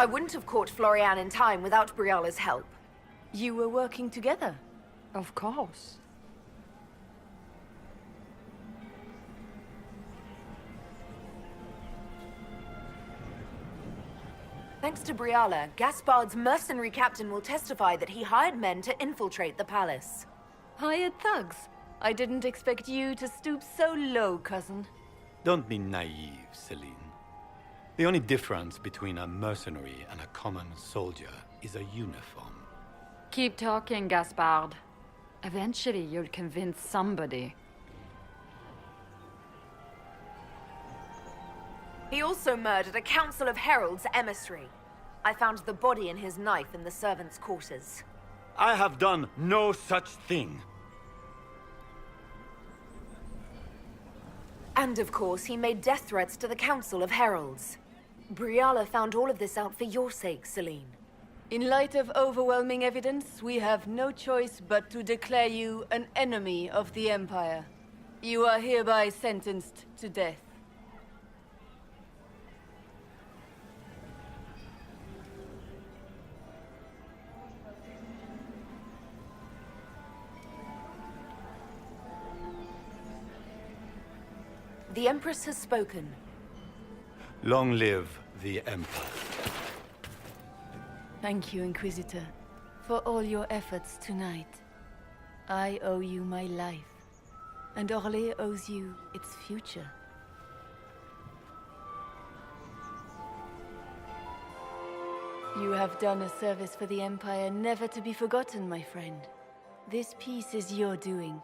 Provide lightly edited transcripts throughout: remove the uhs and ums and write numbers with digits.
I wouldn't have caught Florian in time without Briala's help. You were working together? Of course. Thanks to Briala, Gaspard's mercenary captain will testify that he hired men to infiltrate the palace. Hired thugs? I didn't expect you to stoop so low, cousin. Don't be naive, Celine. The only difference between a mercenary and a common soldier is a uniform. Keep talking, Gaspard. Eventually, you'll convince somebody. He also murdered a council of heralds emissary. I found the body and his knife in the servants' quarters. I have done no such thing. And of course, he made death threats to the council of heralds. Briala found all of this out for your sake, Celine. In light of overwhelming evidence, we have no choice but to declare you an enemy of the Empire. You are hereby sentenced to death. The Empress has spoken. Long live the Empire. Thank you, Inquisitor, for all your efforts tonight. I owe you my life, and Orlais owes you its future. You have done a service for the Empire never to be forgotten, my friend. This piece is your doing.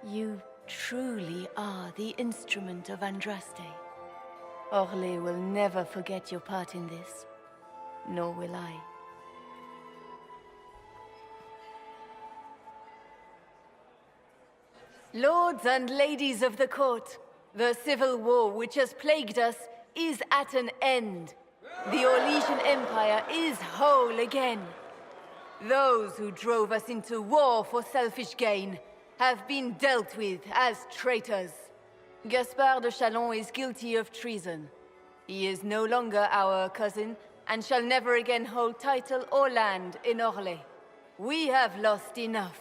You truly are the instrument of Andraste. Orlais will never forget your part in this, nor will I. Lords and ladies of the court, the civil war which has plagued us is at an end. The Orlesian Empire is whole again. Those who drove us into war for selfish gain have been dealt with as traitors. Gaspard de Chalon is guilty of treason. He is no longer our cousin, and shall never again hold title or land in Orlais. We have lost enough.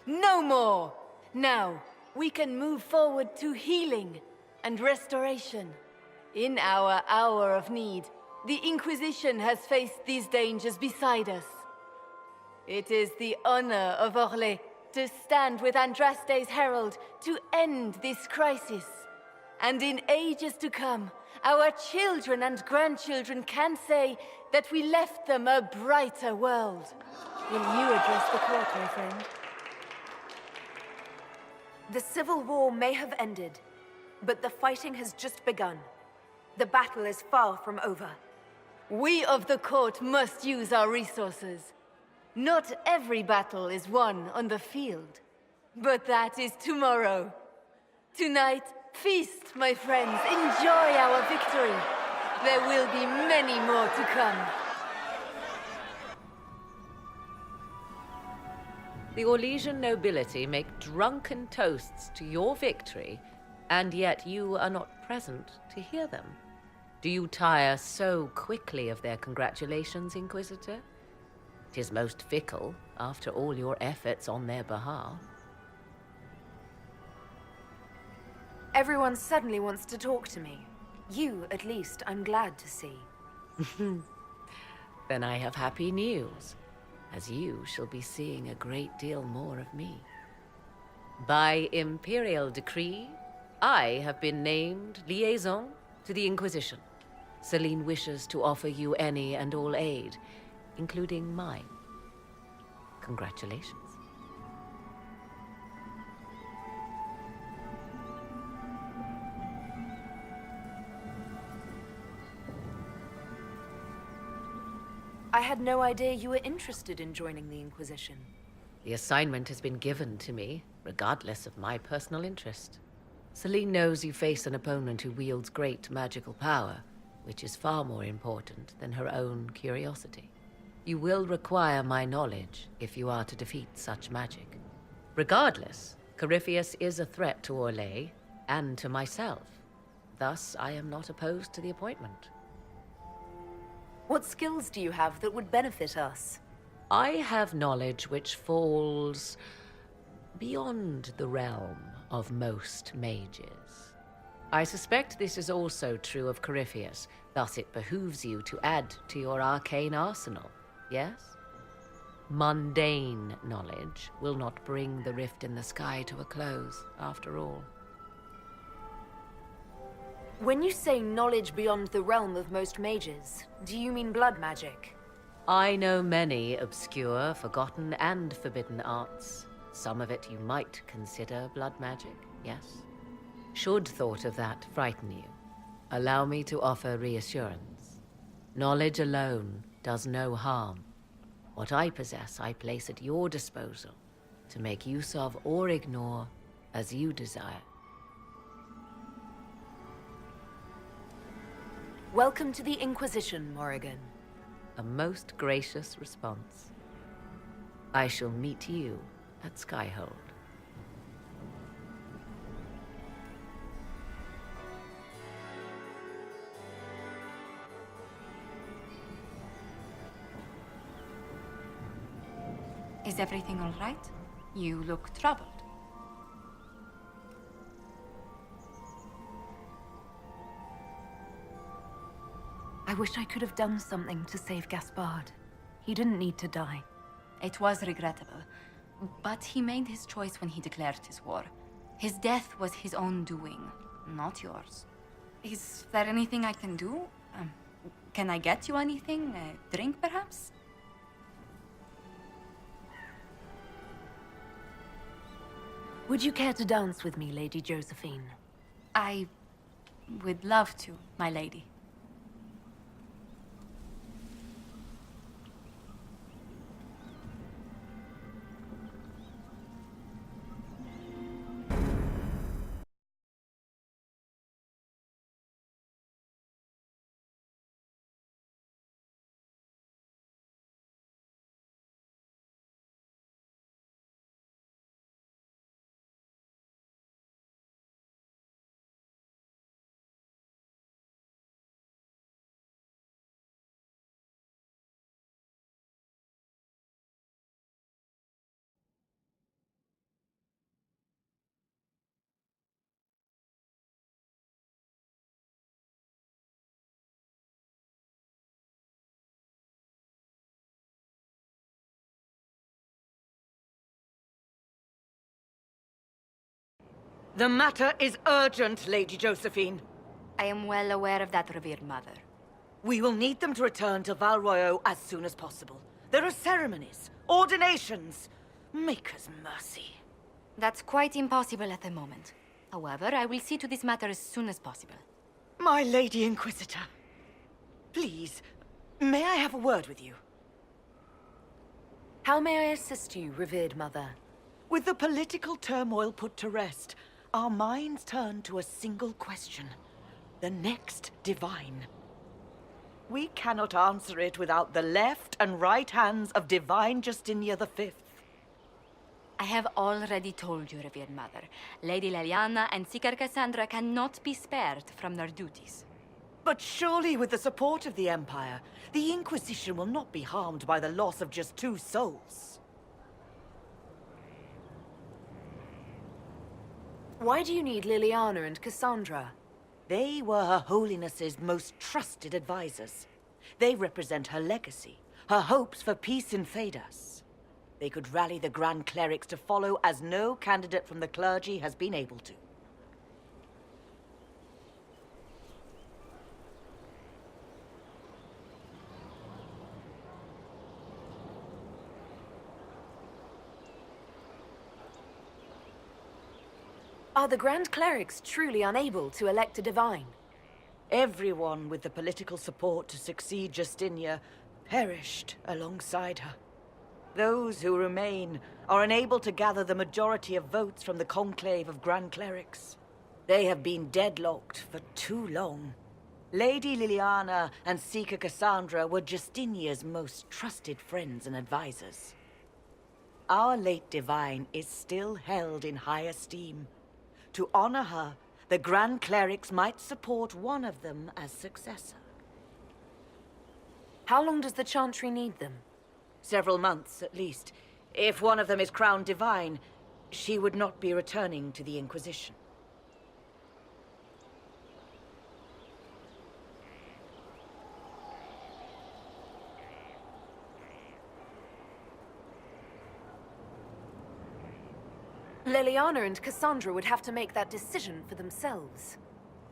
No more! Now, we can move forward to healing and restoration. In our hour of need, the Inquisition has faced these dangers beside us. It is the honor of Orlais to stand with Andraste's herald to end this crisis. And in ages to come, our children and grandchildren can say that we left them a brighter world. Will you address the court, my friend? The civil war may have ended, but the fighting has just begun. The battle is far from over. We of the court must use our resources. Not every battle is won on the field, but that is tomorrow. Tonight, feast, my friends. Enjoy our victory. There will be many more to come. The Orlesian nobility make drunken toasts to your victory, and yet you are not present to hear them. Do you tire so quickly of their congratulations, Inquisitor? 'Tis most fickle, after all your efforts on their behalf. Everyone suddenly wants to talk to me. You, at least, I'm glad to see. Then I have happy news, as you shall be seeing a great deal more of me. By imperial decree, I have been named liaison to the Inquisition. Celine wishes to offer you any and all aid, including mine. Congratulations. I had no idea you were interested in joining the Inquisition. The assignment has been given to me, regardless of my personal interest. Celine knows you face an opponent who wields great magical power, which is far more important than her own curiosity. You will require my knowledge if you are to defeat such magic. Regardless, Corypheus is a threat to Orlais and to myself. Thus, I am not opposed to the appointment. What skills do you have that would benefit us? I have knowledge which falls beyond the realm of most mages. I suspect this is also true of Corypheus, thus it behooves you to add to your arcane arsenal, yes? Mundane knowledge will not bring the rift in the sky to a close, after all. When you say knowledge beyond the realm of most mages, do you mean blood magic? I know many obscure, forgotten, and forbidden arts. Some of it you might consider blood magic, yes? Should thought of that frighten you, allow me to offer reassurance. Knowledge alone does no harm. What I possess, I place at your disposal to make use of or ignore as you desire. Welcome to the Inquisition, Morrigan. A most gracious response. I shall meet you at Skyhold. Is everything all right? You look troubled. I wish I could have done something to save Gaspard. He didn't need to die. It was regrettable, but he made his choice when he declared his war. His death was his own doing, not yours. Is there anything I can do? Can I get you anything? A drink, perhaps? Would you care to dance with me, Lady Josephine? I would love to, my lady. The matter is urgent, Lady Josephine. I am well aware of that, revered mother. We will need them to return to Val Royeaux as soon as possible. There are ceremonies, ordinations. Make us mercy. That's quite impossible at the moment. However, I will see to this matter as soon as possible. My Lady Inquisitor, please, may I have a word with you? How may I assist you, revered mother? With the political turmoil put to rest, our minds turn to a single question. The next divine. We cannot answer it without the left and right hands of Divine Justinia V. I have already told you, revered mother. Lady Leliana and Seeker Cassandra cannot be spared from their duties. But surely with the support of the Empire, the Inquisition will not be harmed by the loss of just 2 souls. Why do you need Liliana and Cassandra? They were Her Holiness's most trusted advisors. They represent her legacy, her hopes for peace in Phaedos. They could rally the Grand Clerics to follow as no candidate from the clergy has been able to. Are the Grand Clerics truly unable to elect a divine? Everyone with the political support to succeed Justinia perished alongside her. Those who remain are unable to gather the majority of votes from the conclave of Grand Clerics. They have been deadlocked for too long. Lady Liliana and Seeker Cassandra were Justinia's most trusted friends and advisors. Our late divine is still held in high esteem. To honor her, the Grand Clerics might support one of them as successor. How long does the Chantry need them? Several months, at least. If one of them is crowned divine, she would not be returning to the Inquisition. Leliana and Cassandra would have to make that decision for themselves.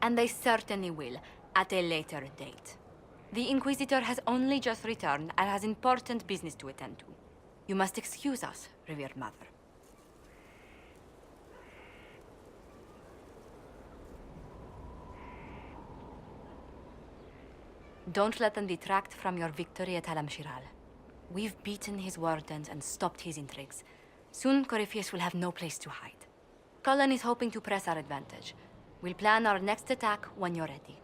And they certainly will, at a later date. The Inquisitor has only just returned and has important business to attend to. You must excuse us, revered mother. Don't let them detract from your victory at Alam-Shiral. We've beaten his wardens and stopped his intrigues. Soon, Corypheus will have no place to hide. Cullen is hoping to press our advantage. We'll plan our next attack when you're ready.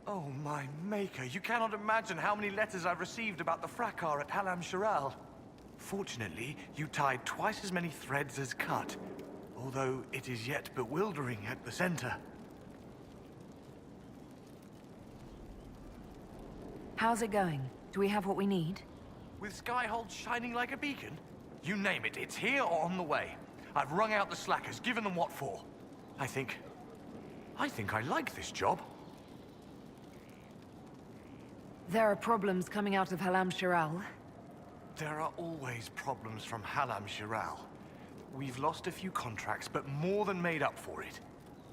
Oh, my maker, you cannot imagine how many letters I've received about the fracas at Halam-Shiral. Fortunately, you tied twice as many threads as cut, although it is yet bewildering at the center. How's it going? Do we have what we need? With Skyhold shining like a beacon? You name it, it's here or on the way. I've wrung out the slackers, given them what for. I think I like this job. There are problems coming out of Halam-Shiral. There are always problems from Halam-Shiral. We've lost a few contracts, but more than made up for it.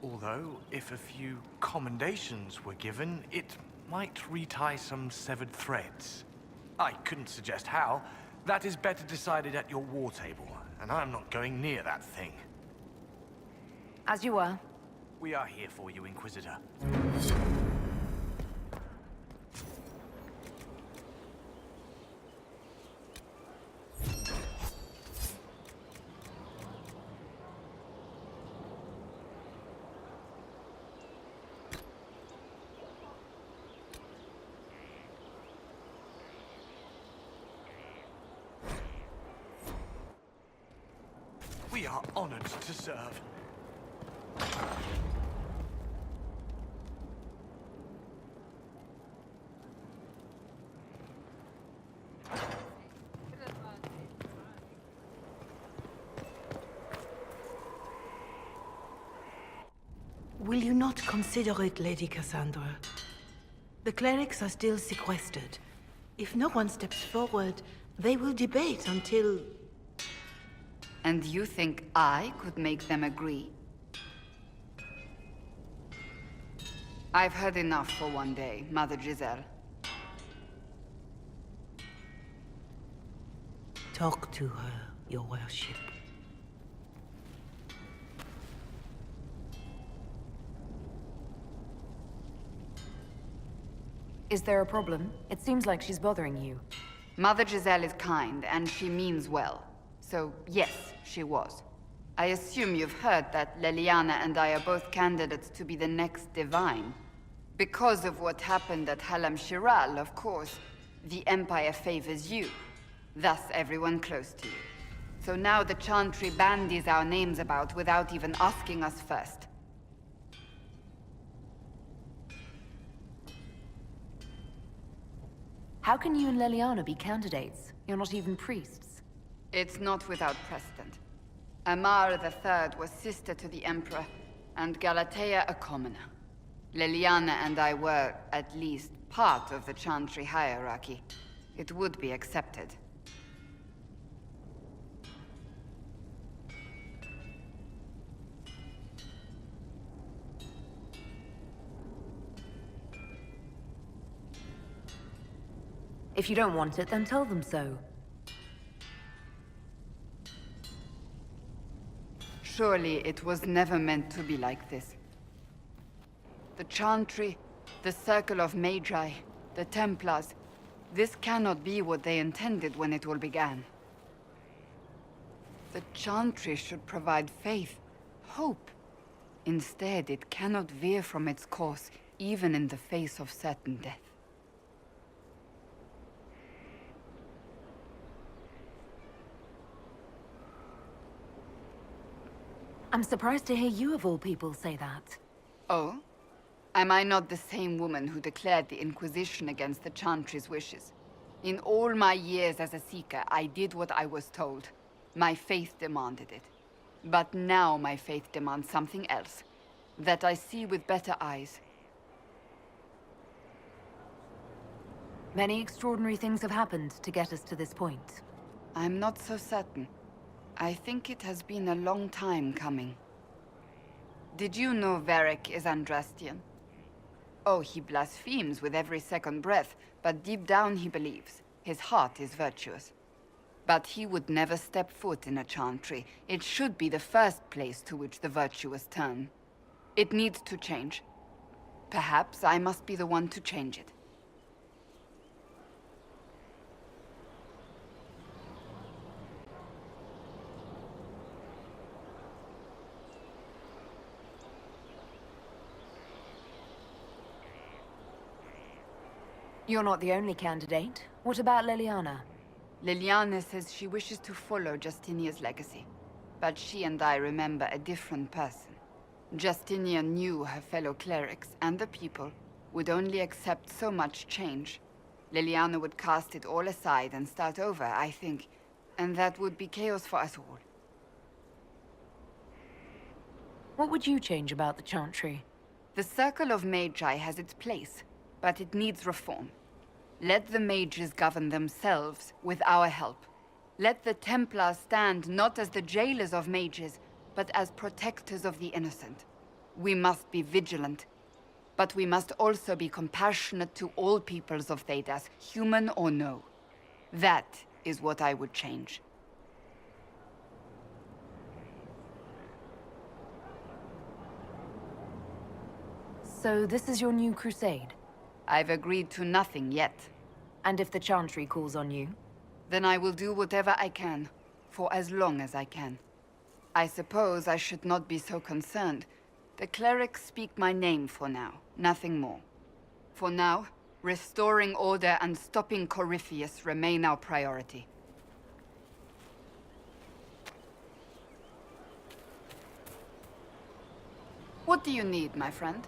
Although, if a few commendations were given, it might retie some severed threads. I couldn't suggest how. That is better decided at your war table, and I'm not going near that thing. As you were. We are here for you, Inquisitor. We are honored to serve. Will you not consider it, Lady Cassandra? The clerics are still sequestered. If no one steps forward, they will debate until... And you think I could make them agree? I've heard enough for one day, Mother Giselle. Talk to her, your worship. Is there a problem? It seems like she's bothering you. Mother Giselle is kind, and she means well. So, yes, she was. I assume you've heard that Leliana and I are both candidates to be the next Divine. Because of what happened at Halam-Shiral, of course, the Empire favors you. Thus, everyone close to you. So now the Chantry bandies our names about without even asking us first. How can you and Leliana be candidates? You're not even priests. It's not without precedent. Amar III was sister to the Emperor, and Galatea a commoner. Leliana and I were, at least, part of the Chantry hierarchy. It would be accepted. If you don't want it, then tell them so. Surely it was never meant to be like this. The Chantry, the Circle of Magi, the Templars. This cannot be what they intended when it all began. The Chantry should provide faith, hope. Instead, it cannot veer from its course, even in the face of certain death. I'm surprised to hear you of all people say that. Oh? Am I not the same woman who declared the Inquisition against the Chantry's wishes? In all my years as a Seeker, I did what I was told. My faith demanded it. But now my faith demands something else. That I see with better eyes. Many extraordinary things have happened to get us to this point. I'm not so certain. I think it has been a long time coming. Did you know Varric is Andrastian? Oh, he blasphemes with every second breath, but deep down he believes. His heart is virtuous. But he would never step foot in a Chantry. It should be the first place to which the virtuous turn. It needs to change. Perhaps I must be the one to change it. You're not the only candidate. What about Leliana? Leliana says she wishes to follow Justinia's legacy. But she and I remember a different person. Justinia knew her fellow clerics and the people would only accept so much change. Leliana would cast it all aside and start over, I think. And that would be chaos for us all. What would you change about the Chantry? The Circle of Magi has its place, but it needs reform. Let the mages govern themselves with our help. Let the Templars stand not as the jailers of mages, but as protectors of the innocent. We must be vigilant, but we must also be compassionate to all peoples of Thedas, human or no. That is what I would change. So this is your new crusade? I've agreed to nothing yet. And if the Chantry calls on you? Then I will do whatever I can, for as long as I can. I suppose I should not be so concerned. The clerics speak my name for now, nothing more. For now, restoring order and stopping Corypheus remain our priority. What do you need, my friend?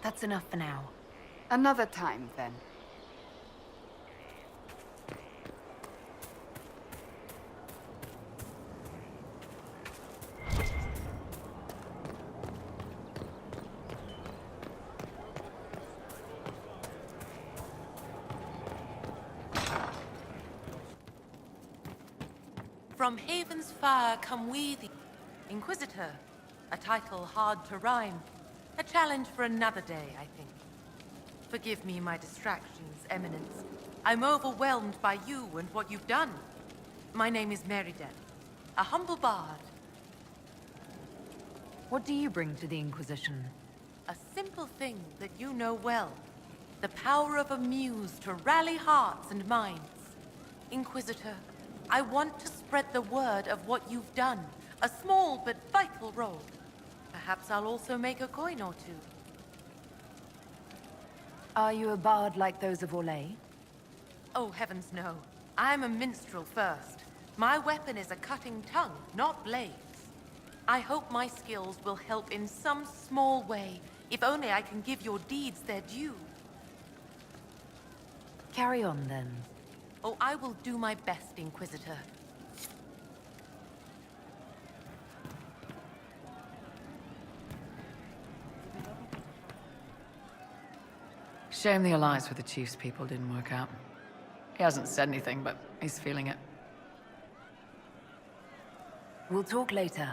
That's enough for now. Another time, then. From Haven's fire come we, the Inquisitor. A title hard to rhyme. A challenge for another day, I think. Forgive me my distractions, Eminence. I'm overwhelmed by you and what you've done. My name is Meriden, a humble bard. What do you bring to the Inquisition? A simple thing that you know well. The power of a muse to rally hearts and minds. Inquisitor, I want to spread the word of what you've done. A small but vital role. Perhaps I'll also make a coin or two. Are you a bard like those of Orlais? Oh, heavens no. I'm a minstrel first. My weapon is a cutting tongue, not blades. I hope my skills will help in some small way, if only I can give your deeds their due. Carry on, then. Oh, I will do my best, Inquisitor. Shame the alliance with the Chief's people didn't work out. He hasn't said anything, but he's feeling it. We'll talk later.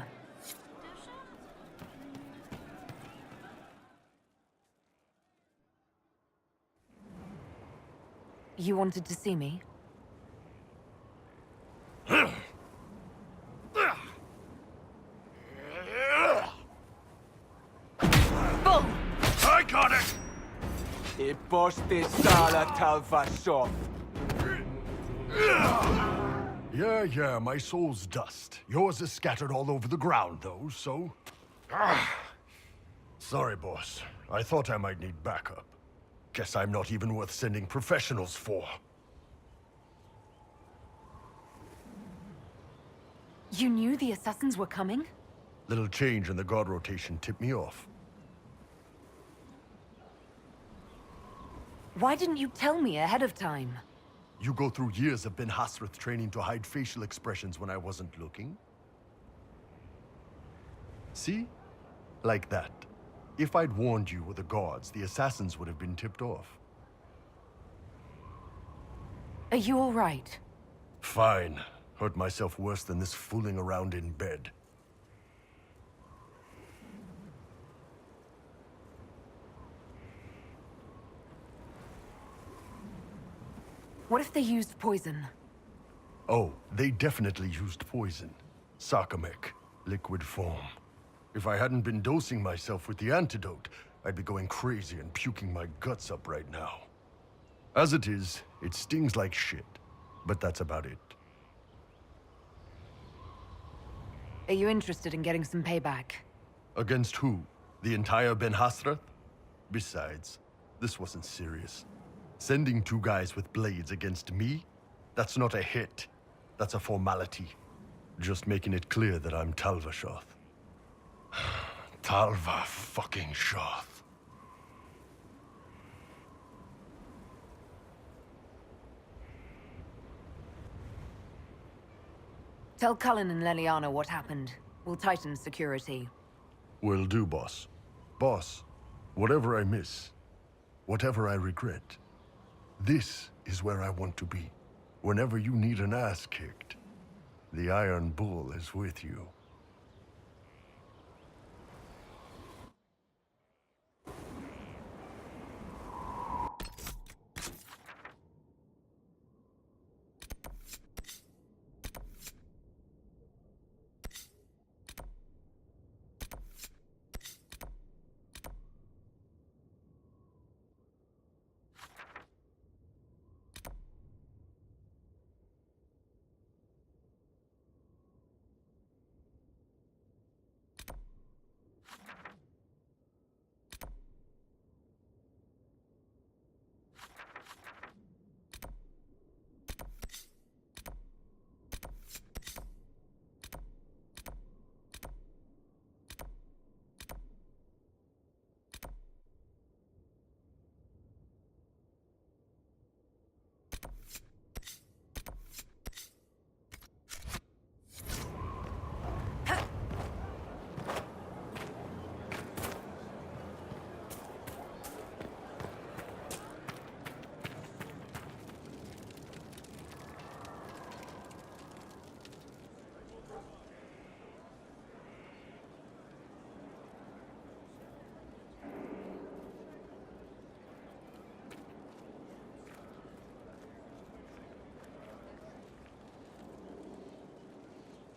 You wanted to see me? Boom! Boste sala talvashov. Yeah, my soul's dust. Yours is scattered all over the ground, though, so... Sorry, boss. I thought I might need backup. Guess I'm not even worth sending professionals for. You knew the assassins were coming? Little change in the guard rotation tipped me off. Why didn't you tell me ahead of time? You go through years of Ben Hasrath training to hide facial expressions when I wasn't looking? See? Like that. If I'd warned you or the guards, the assassins would have been tipped off. Are you all right? Fine. Hurt myself worse than this fooling around in bed. What if they used poison? Oh, they definitely used poison. Sarcomec, liquid form. If I hadn't been dosing myself with the antidote, I'd be going crazy and puking my guts up right now. As it is, it stings like shit, but that's about it. Are you interested in getting some payback? Against who? The entire Ben Hasrath? Besides, this wasn't serious. Sending 2 guys with blades against me? That's not a hit. That's a formality. Just making it clear that I'm Talvashoth. Talva fucking Shoth. Tell Cullen and Leliana what happened. We'll tighten security. Will do, boss. Boss, whatever I miss, whatever I regret, this is where I want to be. Whenever you need an ass kicked, the Iron Bull is with you.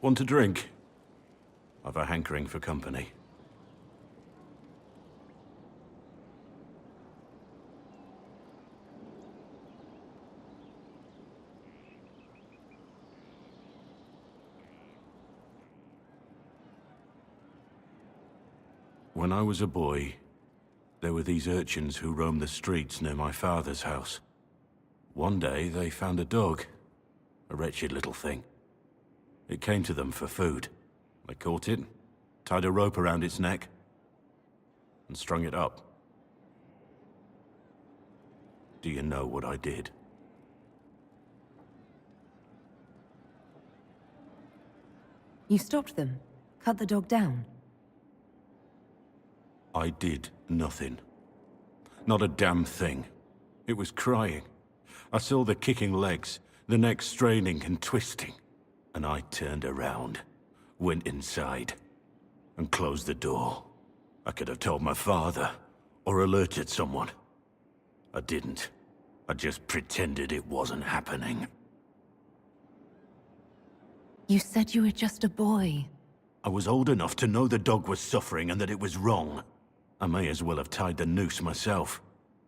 Want a drink? I've a hankering for company. When I was a boy, there were these urchins who roamed the streets near my father's house. One day, they found a dog. A wretched little thing. It came to them for food. They caught it, tied a rope around its neck, and strung it up. Do you know what I did? You stopped them? Cut the dog down? I did nothing. Not a damn thing. It was crying. I saw the kicking legs, the neck straining and twisting. And I turned around, went inside, and closed the door. I could have told my father, or alerted someone. I didn't. I just pretended it wasn't happening. You said you were just a boy. I was old enough to know the dog was suffering and that it was wrong. I may as well have tied the noose myself.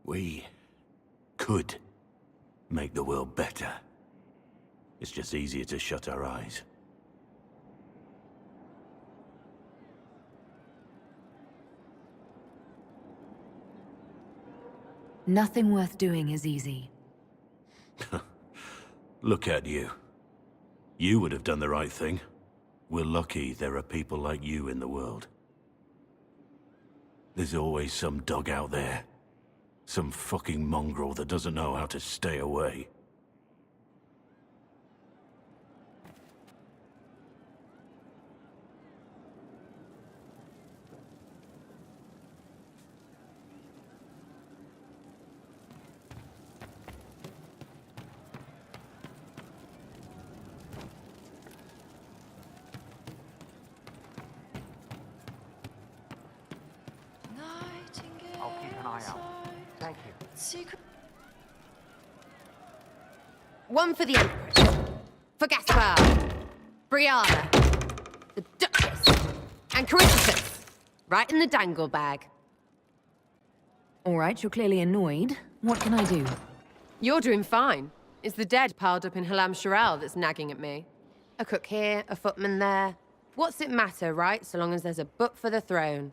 We could make the world better. It's just easier to shut our eyes. Nothing worth doing is easy. Look at you. You would have done the right thing. We're lucky there are people like you in the world. There's always some dog out there. Some fucking mongrel that doesn't know how to stay away. I'll keep an eye out. Thank you. One for the Empress. For Gaspar. Brianna. The Duchess. And Corypheus. Right in the dangle bag. All right, you're clearly annoyed. What can I do? You're doing fine. It's the dead piled up in Halam Shiral that's nagging at me. A cook here, a footman there. What's it matter, right, so long as there's a butt for the throne?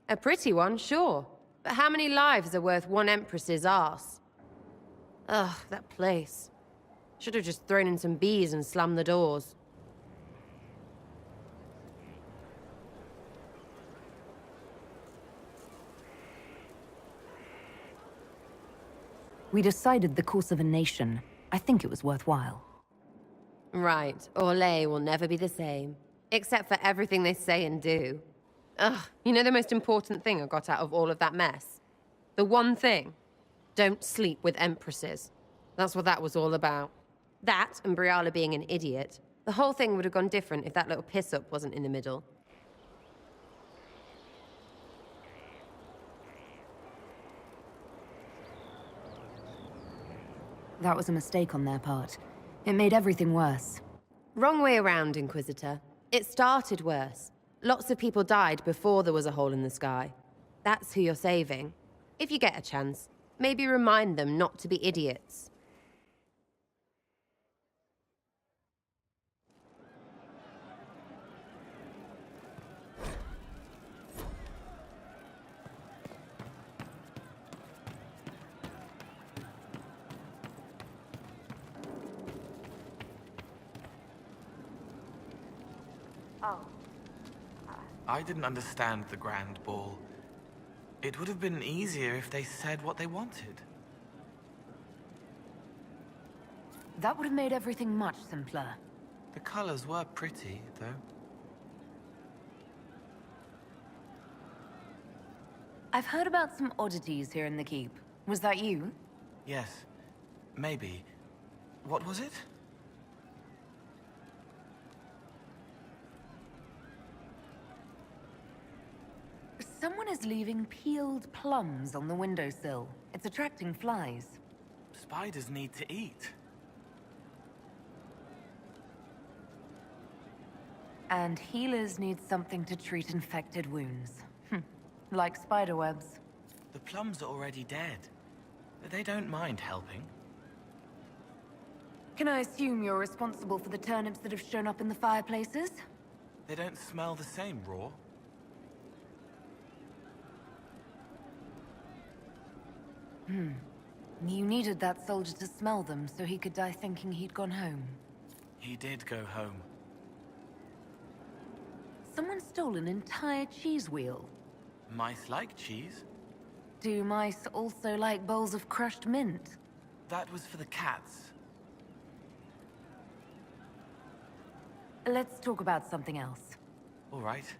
A pretty one, sure. But how many lives are worth one empress's arse? Ugh, that place. Should have just thrown in some bees and slammed the doors. We decided the course of a nation. I think it was worthwhile. Right, Orlais will never be the same. Except for everything they say and do. Ugh, you know the most important thing I got out of all of that mess? The one thing. Don't sleep with empresses. That's what that was all about. That, and Briala being an idiot. The whole thing would have gone different if that little piss-up wasn't in the middle. That was a mistake on their part. It made everything worse. Wrong way around, Inquisitor. It started worse. Lots of people died before there was a hole in the sky. That's who you're saving. If you get a chance, maybe remind them not to be idiots. I didn't understand the Grand Ball. It would have been easier if they said what they wanted. That would have made everything much simpler. The colors were pretty, though. I've heard about some oddities here in the keep. Was that you? Yes. Maybe. What was it? Someone is leaving peeled plums on the windowsill. It's attracting flies. Spiders need to eat. And healers need something to treat infected wounds. Like spiderwebs. The plums are already dead. They don't mind helping. Can I assume you're responsible for the turnips that have shown up in the fireplaces? They don't smell the same raw. You needed that soldier to smell them so he could die thinking he'd gone home. He did go home. Someone stole an entire cheese wheel. Mice like cheese. Do mice also like bowls of crushed mint? That was for the cats. Let's talk about something else. All right.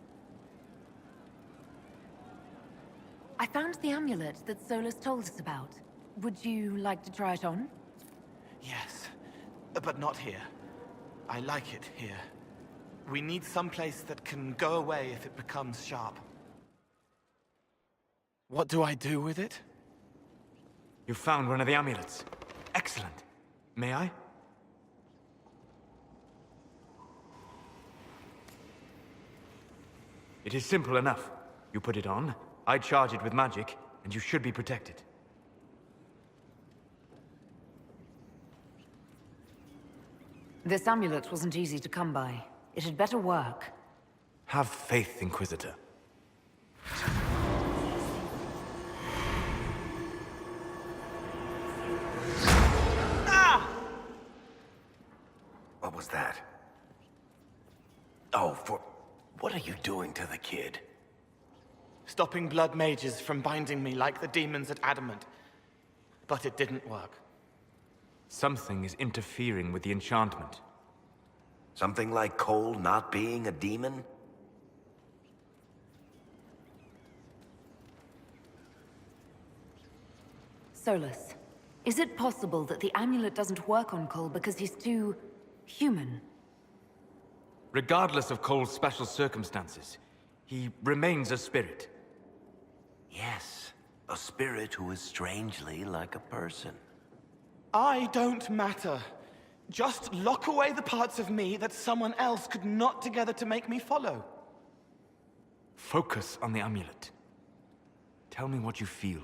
I found the amulet that Solus told us about. Would you like to try it on? Yes, but not here. I like it here. We need someplace that can go away if it becomes sharp. What do I do with it? You found one of the amulets. Excellent. May I? It is simple enough. You put it on, I charge it with magic, and you should be protected. This amulet wasn't easy to come by. It had better work. Have faith, Inquisitor. What was that? Oh, what are you doing to the kid? Stopping blood mages from binding me like the demons at Adamant. But it didn't work. Something is interfering with the enchantment. Something like Cole not being a demon? Solus, is it possible that the amulet doesn't work on Cole because he's too... human? Regardless of Cole's special circumstances, he remains a spirit. Yes, a spirit who is strangely like a person. I don't matter. Just lock away the parts of me that someone else could knot together to make me follow. Focus on the amulet. Tell me what you feel.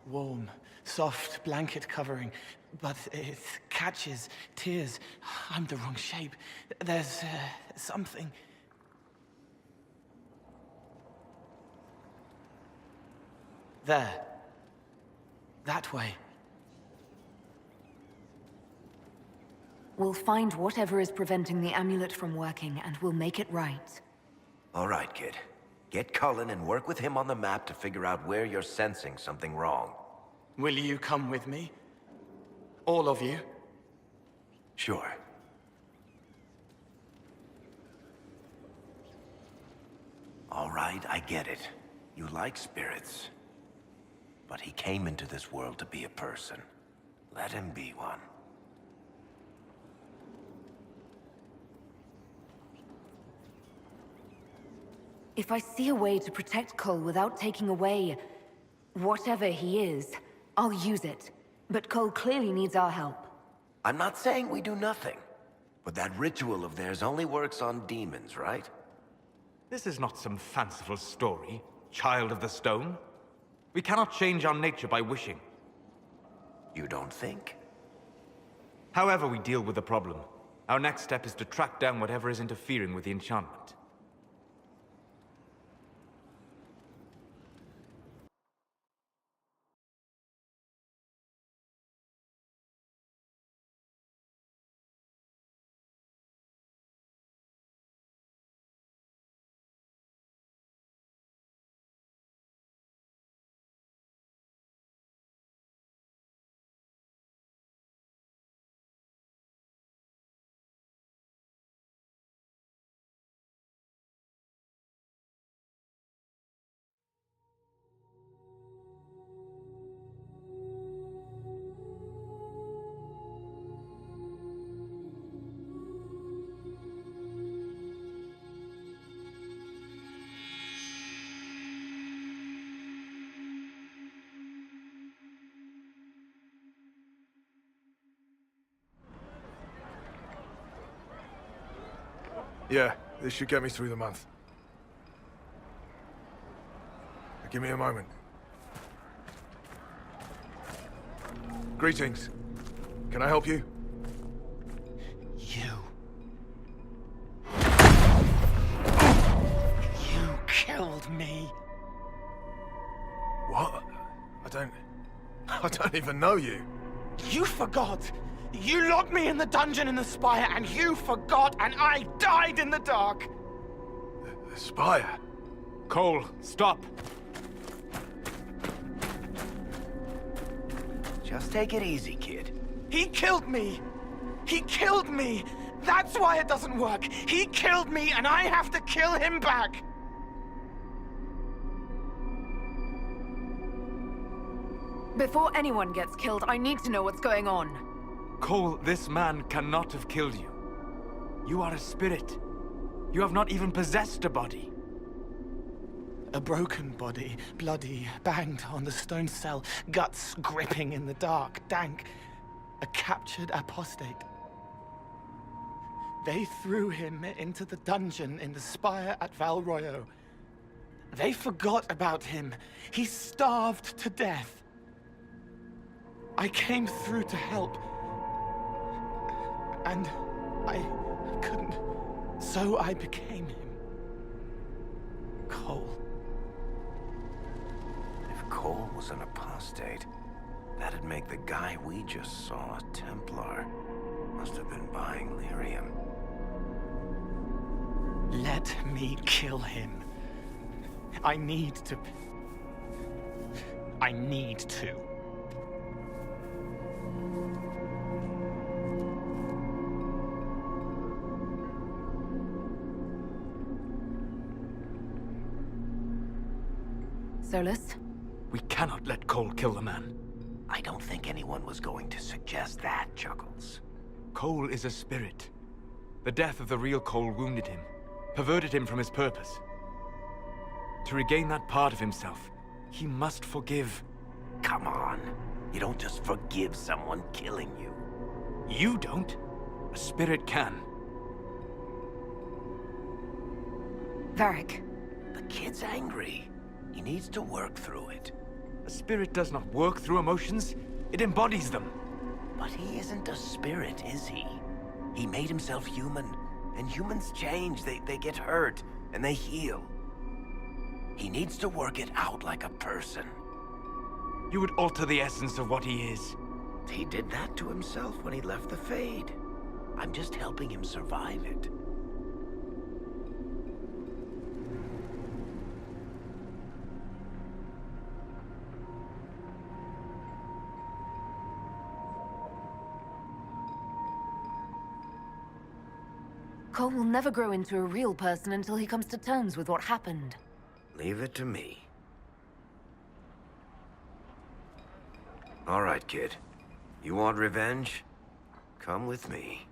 Warm, soft blanket covering, but it catches tears. I'm the wrong shape. There's something. There. That way. We'll find whatever is preventing the amulet from working, and we'll make it right. All right, kid. Get Cullen and work with him on the map to figure out where you're sensing something wrong. Will you come with me? All of you? Sure. All right, I get it. You like spirits. But he came into this world to be a person. Let him be one. If I see a way to protect Cole without taking away... whatever he is, I'll use it. But Cole clearly needs our help. I'm not saying we do nothing. But that ritual of theirs only works on demons, right? This is not some fanciful story, child of the stone. We cannot change our nature by wishing. You don't think? However we deal with the problem, our next step is to track down whatever is interfering with the enchantment. Yeah, this should get me through the month. Give me a moment. Greetings. Can I help you? You killed me. What? I don't even know you. You forgot. You locked me in the dungeon in the Spire, and you forgot, and I died in the dark. The Spire? Cole, stop. Just take it easy, kid. He killed me. He killed me. That's why it doesn't work. He killed me, and I have to kill him back. Before anyone gets killed, I need to know what's going on. Cole, this man cannot have killed you. You are a spirit. You have not even possessed a body. A broken body, bloody, banged on the stone cell, guts gripping in the dark, dank. A captured apostate. They threw him into the dungeon in the Spire at Val Royo. They forgot about him. He starved to death. I came through to help. And I couldn't. So I became him. Cole. If Cole was an apostate, that'd make the guy we just saw a Templar. Must have been buying lyrium. Let me kill him. I need to. Solus? We cannot let Cole kill the man. I don't think anyone was going to suggest that, Chuckles. Cole is a spirit. The death of the real Cole wounded him, perverted him from his purpose. To regain that part of himself, he must forgive. Come on. You don't just forgive someone killing you. You don't. A spirit can. Varric. The kid's angry. He needs to work through it. A spirit does not work through emotions. It embodies them. But he isn't a spirit, is he? He made himself human. And humans change. They get hurt. And they heal. He needs to work it out like a person. You would alter the essence of what he is. He did that to himself when he left the Fade. I'm just helping him survive it. Cole will never grow into a real person until he comes to terms with what happened. Leave it to me. All right, kid. You want revenge? Come with me.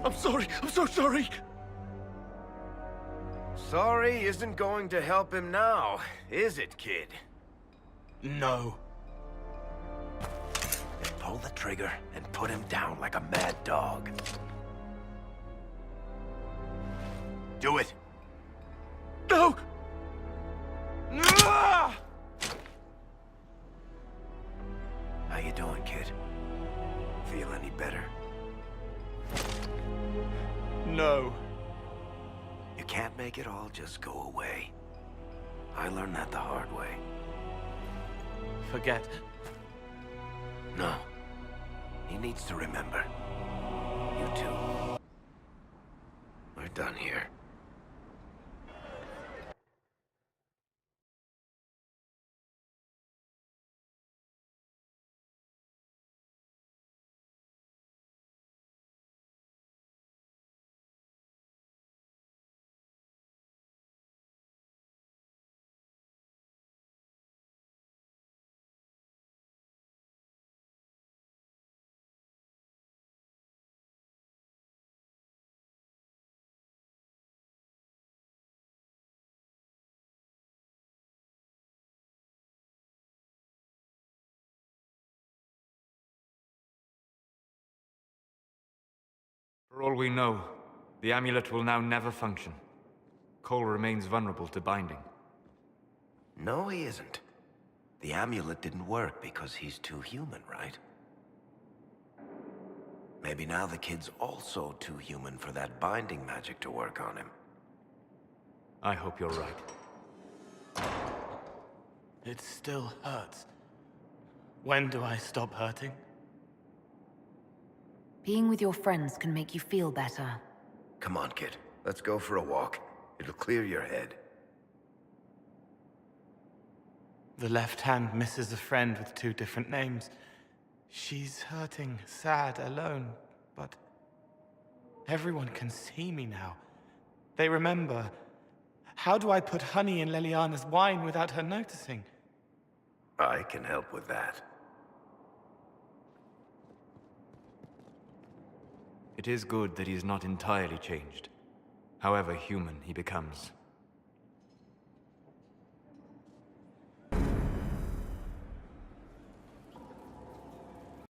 I'm sorry. I'm so sorry. Sorry isn't going to help him now, is it, kid? No. Then pull the trigger and put him down like a mad dog. Do it. No! How you doing, kid? Feel any better? No. You can't make it all just go away. I learned that the hard way. Forget. No. He needs to remember. You too. We're done here. For all we know, the amulet will now never function. Cole remains vulnerable to binding. No, he isn't. The amulet didn't work because he's too human, right? Maybe now the kid's also too human for that binding magic to work on him. I hope you're right. It still hurts. When do I stop hurting? Being with your friends can make you feel better. Come on, kid. Let's go for a walk. It'll clear your head. The left hand misses a friend with 2 different names. She's hurting, sad, alone, but everyone can see me now. They remember. How do I put honey in Leliana's wine without her noticing? I can help with that. It is good that he is not entirely changed. However human he becomes.